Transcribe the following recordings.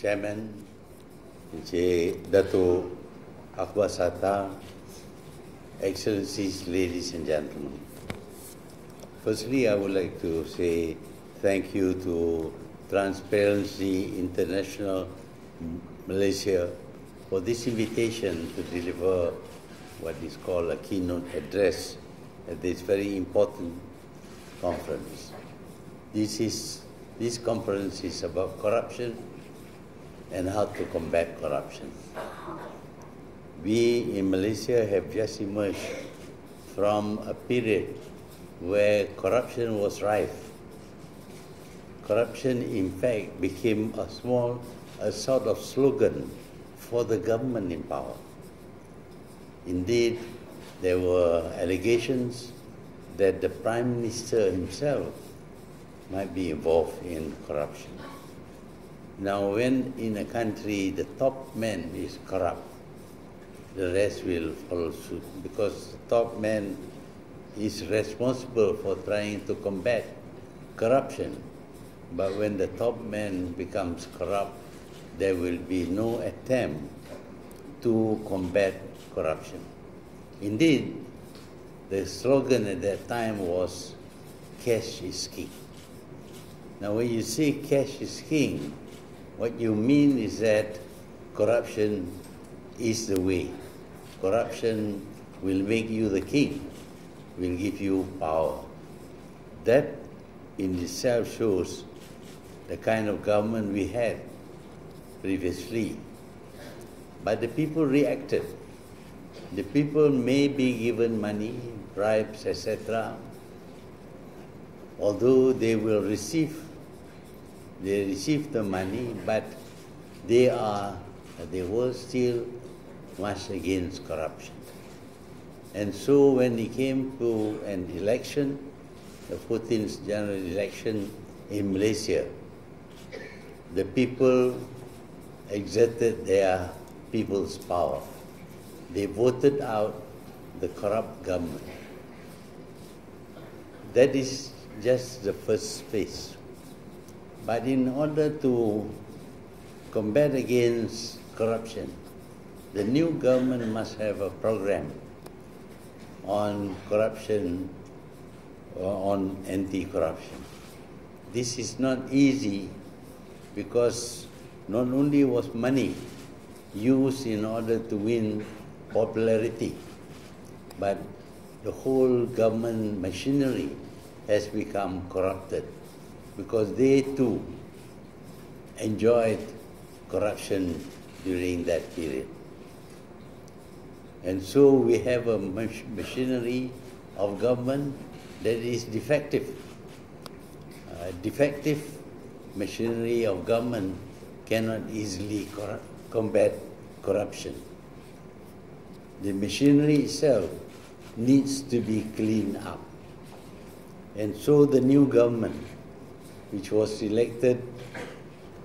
Chairman, Encik Dato' Akbar Sata, Excellencies, ladies and gentlemen. Firstly, I would like to say thank you to Transparency International Malaysia for this invitation to deliver what is called a keynote address at this very important conference. This conference is about corruption and how to combat corruption. We in Malaysia have just emerged from a period where corruption was rife. Corruption, in fact, became a sort of slogan for the government in power. Indeed, there were allegations that the Prime Minister himself might be involved in corruption. Now, when in a country the top man is corrupt, the rest will follow suit, because the top man is responsible for trying to combat corruption. But when the top man becomes corrupt, there will be no attempt to combat corruption. Indeed, the slogan at that time was, "Cash is king." Now, when you say cash is king, what you mean is that corruption is the way. Corruption will make you the king, will give you power. That in itself shows the kind of government we had previously. But the people reacted. The people may be given money, bribes, etc., although they receive the money, but they were still much against corruption. And so when it came to an election, the 14th general election in Malaysia, the people exerted their people's power. They voted out the corrupt government. That is just the first phase. But in order to combat against corruption, the new government must have a program on corruption, on anti-corruption. This is not easy because not only was money used in order to win popularity, but the whole government machinery has become corrupted because they too enjoyed corruption during that period. And so we have a machinery of government that is defective. Defective machinery of government cannot easily combat corruption. The machinery itself needs to be cleaned up. And so the new government, which was elected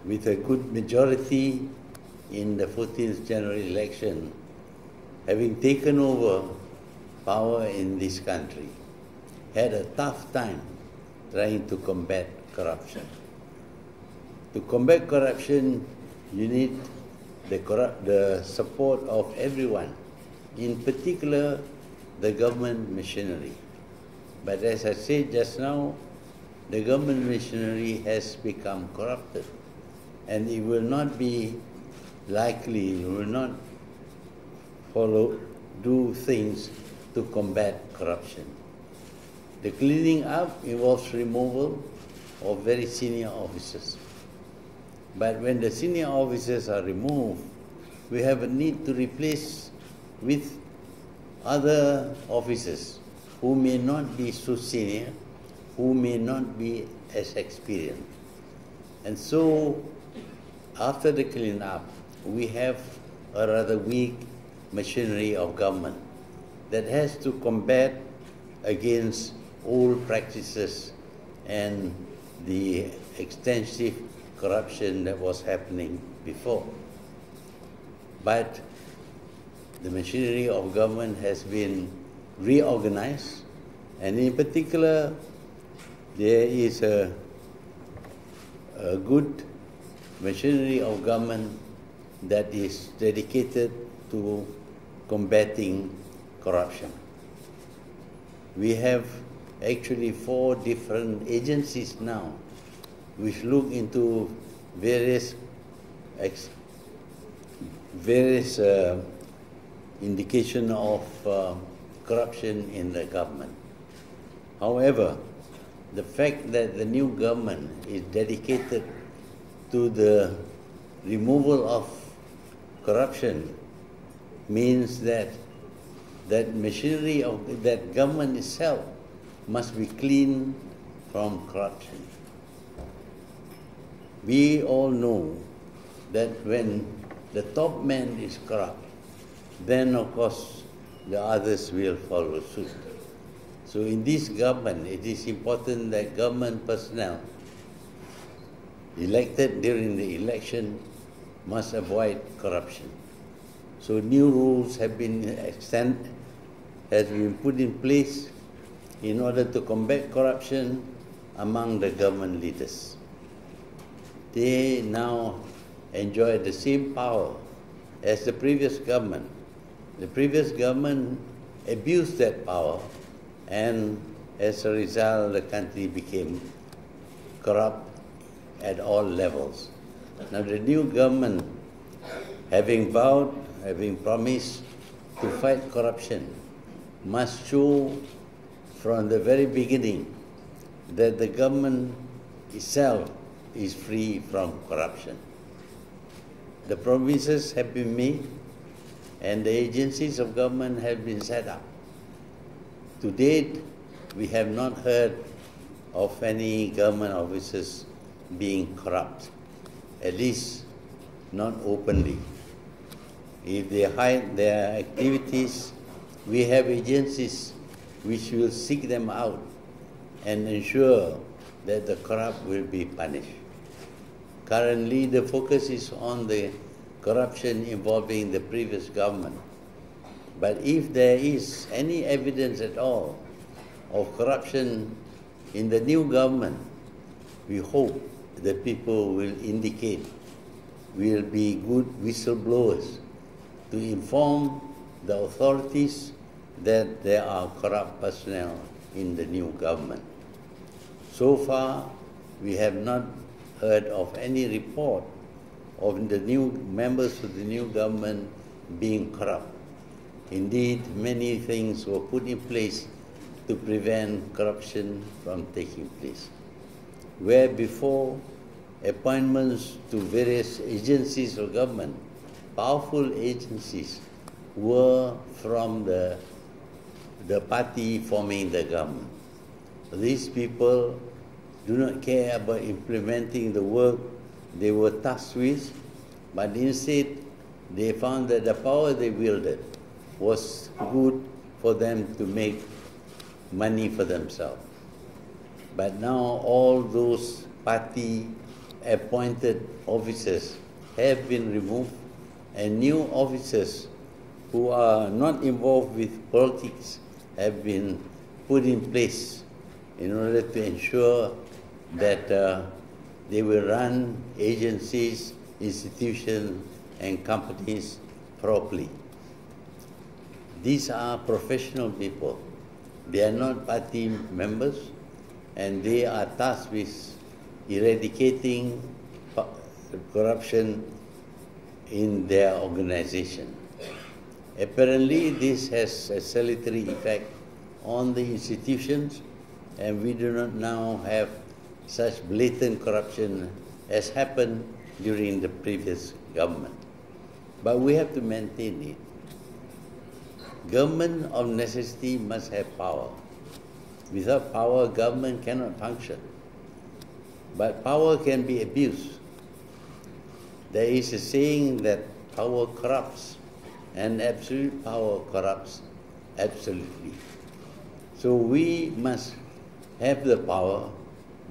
with a good majority in the 14th general election, having taken over power in this country, had a tough time trying to combat corruption. To combat corruption, you need the support of everyone, in particular the government machinery. But as I said just now, the government machinery has become corrupted, and it will not be likely, it will not do things to combat corruption. The cleaning up involves removal of very senior officers. But when the senior officers are removed, we have a need to replace with other officers who may not be so senior, who may not be as experienced. And so, after the clean up, we have a rather weak machinery of government that has to combat against old practices and the extensive corruption that was happening before. But the machinery of government has been reorganized, and in particular, there is a good machinery of government that is dedicated to combating corruption. We have actually 4 different agencies now which look into various indication of corruption in the government. However, the fact that the new government is dedicated to the removal of corruption means that that machinery of that government itself must be clean from corruption. We all know that when the top man is corrupt, then of course the others will follow suit. So in this government, it is important that government personnel elected during the election must avoid corruption. So new rules have been put in place in order to combat corruption among the government leaders. They now enjoy the same power as the previous government. The previous government abused that power, and as a result, the country became corrupt at all levels. Now the new government, having vowed, having promised to fight corruption, must show from the very beginning that the government itself is free from corruption. The promises have been made and the agencies of government have been set up. To date, we have not heard of any government officers being corrupt, at least not openly. If they hide their activities, we have agencies which will seek them out and ensure that the corrupt will be punished. Currently, the focus is on the corruption involving the previous government. But if there is any evidence at all of corruption in the new government, we hope the people will indicate, will be good whistleblowers to inform the authorities that there are corrupt personnel in the new government. So far, we have not heard of any report of the new members of the new government being corrupt. Indeed, many things were put in place to prevent corruption from taking place. Where before appointments to various agencies of government, powerful agencies, were from the party forming the government. These people do not care about implementing the work they were tasked with, but instead they found that the power they wielded was good for them to make money for themselves. But now all those party-appointed officers have been removed, and new officers who are not involved with politics have been put in place in order to ensure that they will run agencies, institutions, and companies properly. These are professional people. They are not party members, and they are tasked with eradicating corruption in their organization. Apparently, this has a salutary effect on the institutions, and we do not now have such blatant corruption as happened during the previous government. But we have to maintain it. Government of necessity must have power. Without power, government cannot function. But power can be abused. There is a saying that power corrupts, and absolute power corrupts absolutely. So we must have the power,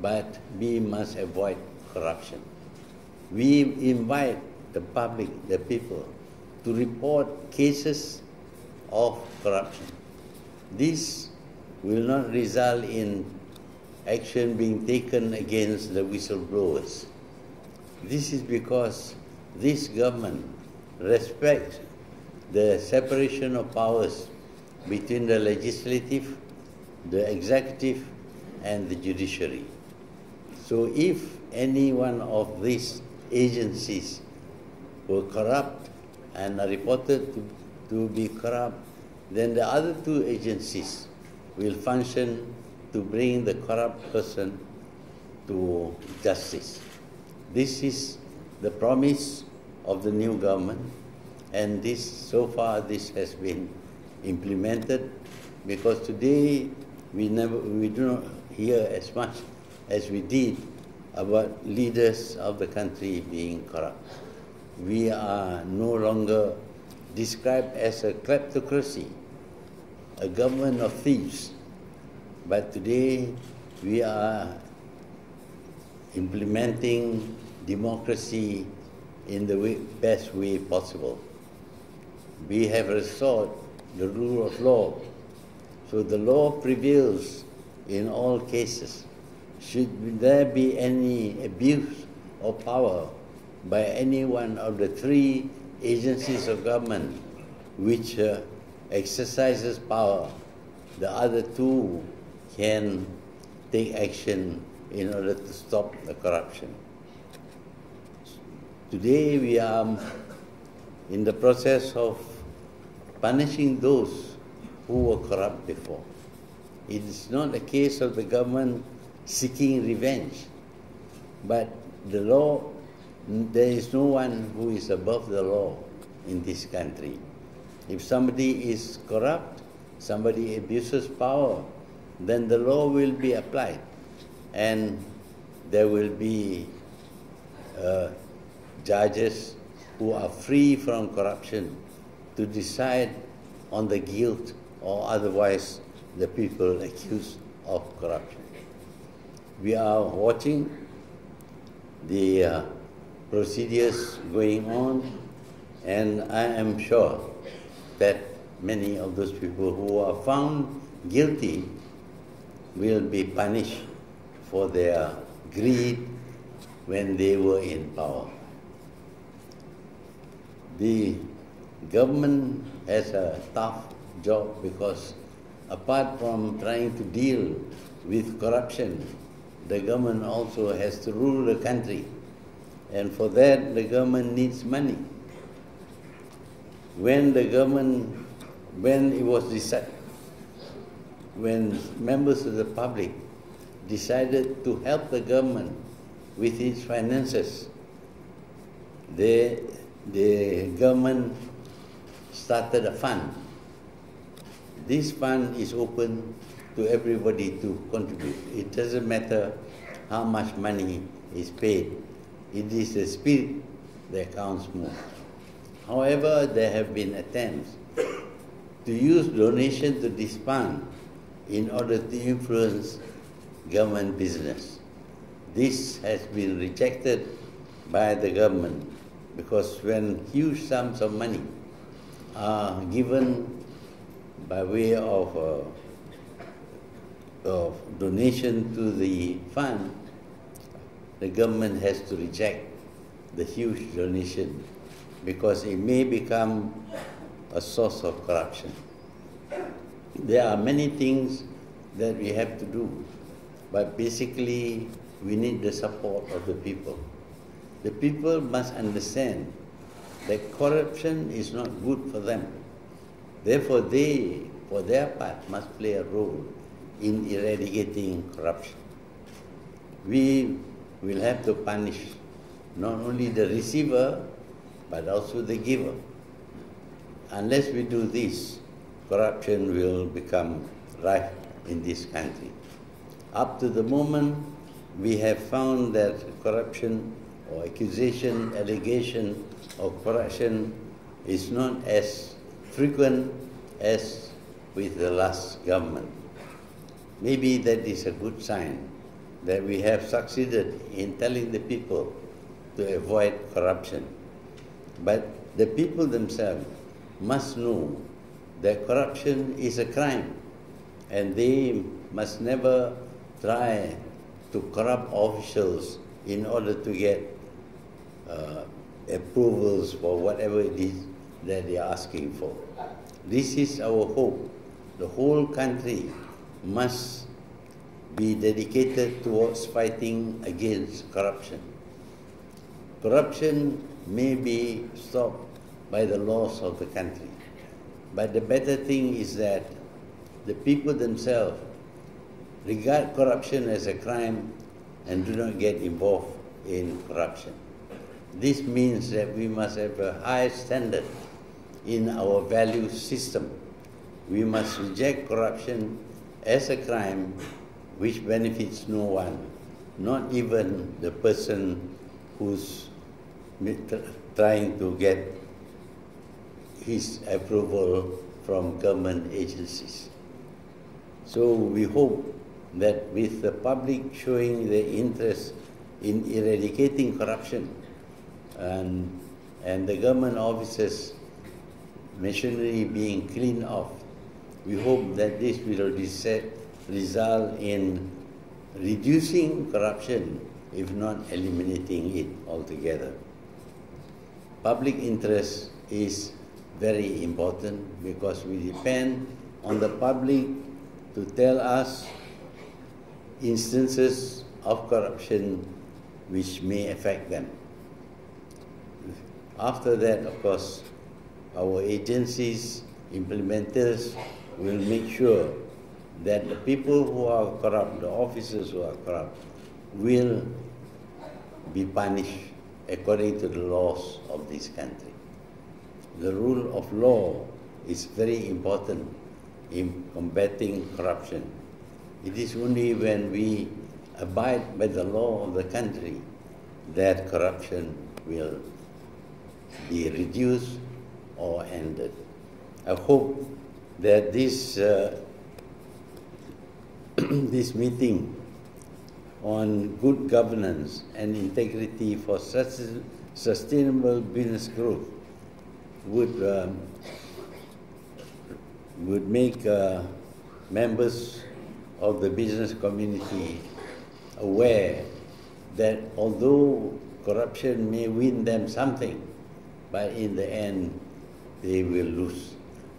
but we must avoid corruption. We invite the public, the people, to report cases of corruption. This will not result in action being taken against the whistleblowers. This is because this government respects the separation of powers between the legislative, the executive, and the judiciary. So if any one of these agencies were corrupt and are reported to be corrupt, then the other two agencies will function to bring the corrupt person to justice. This is the promise of the new government, and so far this has been implemented, because today we do not hear as much as we did about leaders of the country being corrupt. We are no longer described as a kleptocracy, a government of thieves, but today we are implementing democracy in the best way possible. We have restored the rule of law, so the law prevails in all cases. Should there be any abuse of power by any one of the three agencies of government which exercises power, the other two can take action in order to stop the corruption. Today we are in the process of punishing those who were corrupt before. It is not a case of the government seeking revenge, but the law, there is no one who is above the law in this country. If somebody is corrupt, somebody abuses power, then the law will be applied, and there will be judges who are free from corruption to decide on the guilt or otherwise the people accused of corruption. We are watching the procedures going on, and I am sure that many of those people who are found guilty will be punished for their greed when they were in power. The government has a tough job, because apart from trying to deal with corruption, the government also has to rule the country, and for that the government needs money. When members of the public decided to help the government with its finances, the government started a fund. This fund is open to everybody to contribute. It doesn't matter how much money is paid. It is the spirit that counts more. However, there have been attempts to use donation to this fund in order to influence government business. This has been rejected by the government, because when huge sums of money are given by way of donation to the fund, the government has to reject the huge donation, because it may become a source of corruption. There are many things that we have to do, but basically we need the support of the people. The people must understand that corruption is not good for them. Therefore, they, for their part, must play a role in eradicating corruption. We will have to punish not only the receiver, but also the giver. Unless we do this, corruption will become rife in this country. Up to the moment, we have found that corruption or accusation, allegation of corruption is not as frequent as with the last government. Maybe that is a good sign that we have succeeded in telling the people to avoid corruption. But the people themselves must know that corruption is a crime, and they must never try to corrupt officials in order to get approvals for whatever it is that they are asking for. This is our hope. The whole country must be dedicated towards fighting against corruption. Corruption may be stopped by the laws of the country, but the better thing is that the people themselves regard corruption as a crime and do not get involved in corruption. This means that we must have a high standard in our value system. We must reject corruption as a crime which benefits no one, not even the person who's trying to get his approval from government agencies. So we hope that with the public showing their interest in eradicating corruption and the government offices machinery being cleaned off, we hope that this will result in reducing corruption, if not eliminating it altogether. Public interest is very important because we depend on the public to tell us instances of corruption which may affect them. After that, of course, our agencies, implementers, will make sure that the people who are corrupt, the officers who are corrupt, will be punished according to the laws of this country. The rule of law is very important in combating corruption. It is only when we abide by the law of the country that corruption will be reduced or ended. I hope that this this meeting on good governance and integrity for sustainable business growth would make members of the business community aware that although corruption may win them something, but in the end they will lose,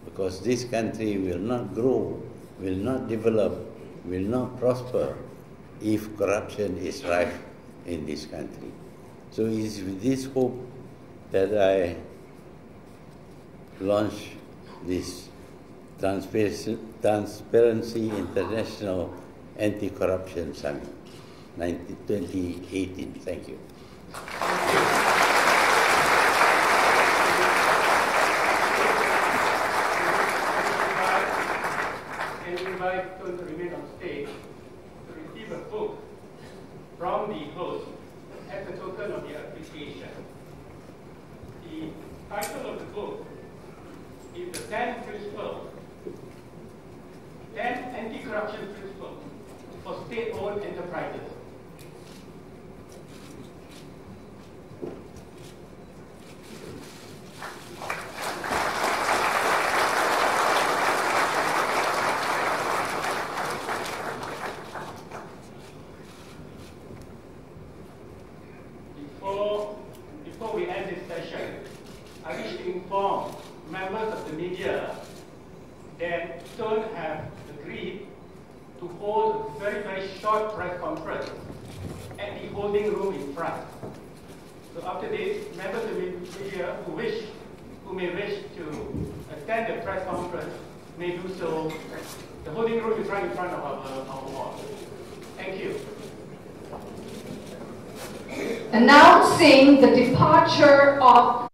because this country will not grow, will not develop, will not prosper if corruption is rife in this country. So it is with this hope that I launch this Transparency International Anti-Corruption Summit 2018. Thank you. Can we invite those to remain on stage to receive a book from the host as a token of their appreciation? The title of the book is The 10 Principles, 10 Anti-Corruption Principles for State-Owned Enterprises. Before we end this session, I wish to inform members of the media that Stone have agreed to hold a very, very short press conference at the holding room in front. So after this, members of the media who may wish to attend the press conference may do so. The holding room is right in front of our wall. Thank you. Announcing the departure of